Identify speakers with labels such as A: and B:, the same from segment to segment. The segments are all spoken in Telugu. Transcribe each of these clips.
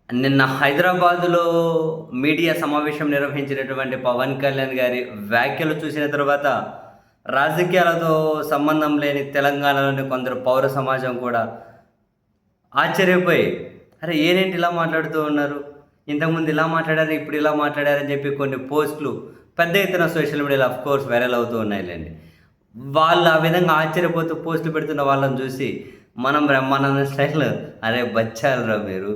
A: నిన్న హైదరాబాదులో మీడియా సమావేశం నిర్వహించినటువంటి పవన్ కళ్యాణ్ గారి వ్యాఖ్యలు చూసిన తర్వాత రాజకీయాలతో సంబంధం లేని తెలంగాణలోని కొందరు పౌర సమాజం కూడా ఆశ్చర్యపోయి, అరే ఏనేంటి ఇలా మాట్లాడుతూ ఉన్నారు, ఇంతకుముందు ఇలా మాట్లాడారు, ఇప్పుడు ఇలా మాట్లాడారని చెప్పి కొన్ని పోస్టులు పెద్ద ఎత్తున సోషల్ మీడియాలో కోర్స్ వైరల్ అవుతూ ఉన్నాయిలేండి. వాళ్ళు ఆ విధంగా ఆశ్చర్యపోతూ పోస్టులు పెడుతున్న వాళ్ళని చూసి మనం బ్రహ్మానంద స్టైల్, అరే బచ్చాలరా మీరు,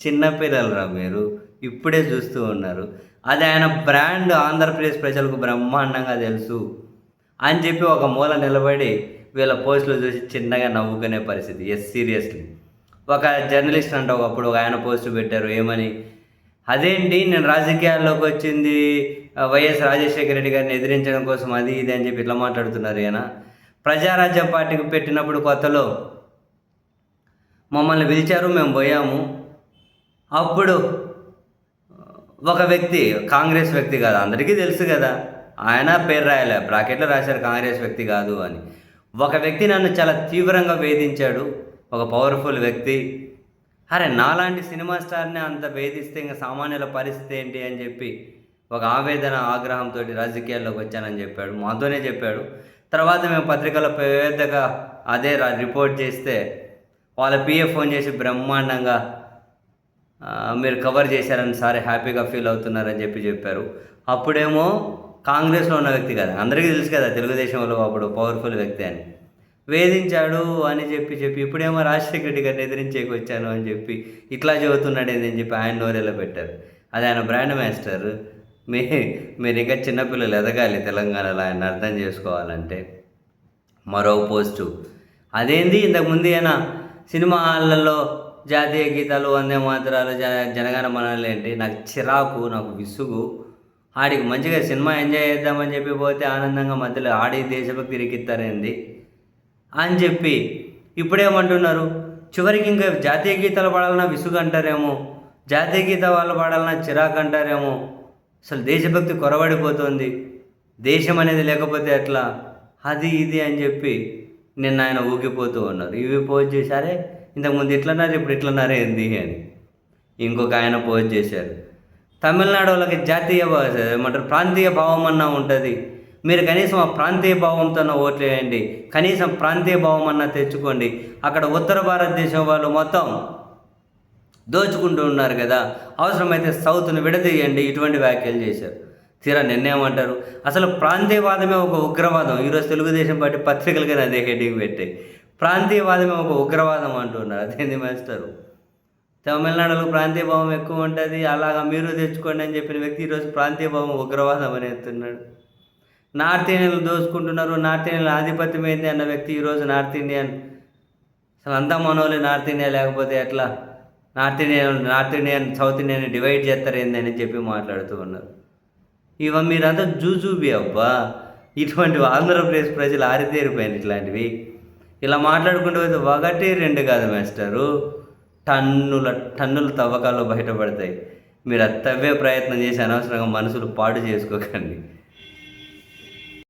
A: చిన్నపిల్లలరా మీరు, ఇప్పుడే చూస్తూ ఉన్నారు, అది ఆయన బ్రాండ్ ఆంధ్రప్రదేశ్ ప్రజలకు బ్రహ్మాండంగా తెలుసు అని చెప్పి ఒక మూల నిలబడి వీళ్ళ పోస్టులు చూసి చిన్నగా నవ్వుకునే పరిస్థితి. Yes, seriously. ఒక జర్నలిస్ట్ అంట ఒకప్పుడు ఒక ఆయన పోస్టు పెట్టారు, ఏమని, అదేంటి నేను రాజకీయాల్లోకి వచ్చింది వైఎస్ రాజశేఖర రెడ్డి గారిని ఎదిరించడం కోసం, అది ఇది అని చెప్పి ఇట్లా మాట్లాడుతున్నారు. ఈయన ప్రజారాజ్యం పార్టీకి పెట్టినప్పుడు కొత్తలో మమ్మల్ని పిలిచారు, మేము పోయాము. అప్పుడు ఒక వ్యక్తి, కాంగ్రెస్ వ్యక్తి కాదు, అందరికీ తెలుసు కదా, ఆయన పేరు రాయలే, బ్రాకెట్లో రాశారు కాంగ్రెస్ వ్యక్తి కాదు అని. ఒక వ్యక్తి నన్ను చాలా తీవ్రంగా వేధించాడు, ఒక పవర్ఫుల్ వ్యక్తి. అరే నాలాంటి సినిమా స్టార్ని అంత వేధిస్తే ఇంకా సామాన్యుల పరిస్థితి ఏంటి అని చెప్పి ఒక ఆవేదన, ఆగ్రహంతో రాజకీయాల్లోకి వచ్చానని చెప్పాడు, మాతోనే చెప్పాడు. తర్వాత మేము పత్రికలో పెద్దగా అదే రిపోర్ట్ చేస్తే వాళ్ళ పిఏ ఫోన్ చేసి బ్రహ్మాండంగా మీరు కవర్ చేశారని సార్ హ్యాపీగా ఫీల్ అవుతున్నారని చెప్పారు. అప్పుడేమో కాంగ్రెస్లో ఉన్న వ్యక్తి కదా, అందరికీ తెలుసు కదా తెలుగుదేశంలో అప్పుడు పవర్ఫుల్ వ్యక్తి అని, వేధించాడు అని చెప్పి ఇప్పుడేమో రాజశేఖర రెడ్డి గారిని ఎదిరించేకి వచ్చాను అని చెప్పి ఇట్లా చెబుతున్నాడు అని చెప్పి ఆయన నోరేలా పెట్టారు. అది ఆయన బ్రాండ్ మాస్టర్. మీరు ఇంకా చిన్నపిల్లలు ఎదగాలి తెలంగాణలో, ఆయన అర్థం చేసుకోవాలంటే. మరో పోస్టు, అదేంది ఇంతకుముందు అయినా సినిమా హాళ్ళల్లో జాతీయ గీతాలు, వందే మాతరాలు, జనగణ మనలు ఏంటి, నాకు చిరాకు, నాకు విసుగు. ఆడికి మంచిగా సినిమా ఎంజాయ్ చేద్దామని చెప్పి పోతే ఆనందంగా మధ్యలో ఆడి దేశభక్తి ఇరికిస్తారేంది అని చెప్పి ఇప్పుడేమంటున్నారు, చివరికి ఇంకా జాతీయ గీతాలు పాడాలన్నా విసుగు అంటారేమో, జాతీయ గీత వాళ్ళు పాడాలన్నా చిరాకు అంటారేమో. అసలు దేశభక్తి కొరబడిపోతుంది, దేశం అనేది లేకపోతే ఎట్లా, అది ఇది అని చెప్పి నిన్న ఆయన ఊగిపోతూ ఉన్నారు. ఇవి పోస్ట్ చేశారే, ఇంతకుముందు ఇట్లన్నారు, ఇప్పుడు ఇట్లన్నారే ఏంది అని. ఇంకొక ఆయన పోస్ట్ చేశారు, తమిళనాడు వాళ్ళకి జాతీయ ఏమంటారు ప్రాంతీయ భావం అన్నా ఉంటుంది, మీరు కనీసం ఆ ప్రాంతీయ భావంతో ఓట్లు వేయండి, కనీసం ప్రాంతీయ భావం అన్నా తెచ్చుకోండి, అక్కడ ఉత్తర భారతదేశం వాళ్ళు మొత్తం దోచుకుంటూ ఉన్నారు కదా, అవసరమైతే సౌత్ను విడదీయండి, ఇటువంటి వ్యాఖ్యలు చేశారు. తీరా నిన్నేమంటారు, అసలు ప్రాంతీయవాదమే ఒక ఉగ్రవాదం. ఈరోజు తెలుగుదేశం పార్టీ పత్రికలకైనా అదే హెడ్డింగ్ పెట్టాయి, ప్రాంతీయవాదమే ఒక ఉగ్రవాదం అంటున్నారు. అదేంది మాస్టరు, తమిళనాడులో ప్రాంతీయ భావం ఎక్కువ ఉంటుంది, అలాగా మీరు తెచ్చుకోండి అని చెప్పిన వ్యక్తి ఈరోజు ప్రాంతీయ భావం ఉగ్రవాదం అని ఎత్తున్నాడు. నార్త్ ఇండియన్లు దోచుకుంటున్నారు, నార్త్ ఇండియన్ ఆధిపత్యం ఏంటి అన్న వ్యక్తి ఈరోజు నార్త్ ఇండియన్, అసలు అంతా మనోళ్ళు నార్త్ ఇండియా లేకపోతే ఎట్లా, north Indian south Indian divide చేస్తారు ఏంది అని చెప్పి మాట్లాడుతూ ఉన్నారు. మీరంతా జూజూబీ అబ్బా, ఇటువంటి ఆంధ్రప్రదేశ్ ప్రజలు ఆరితేరిపోయారు ఇట్లాంటివి. ఇలా మాట్లాడుకుంటూ పోతే ఒకటి రెండు కాదు మాస్టరు, టన్నుల తవ్వకాలు బయటపడతాయి. మీరు అది తవ్వే ప్రయత్నం చేసి అనవసరంగా మనసులు పాడు చేసుకోకండి.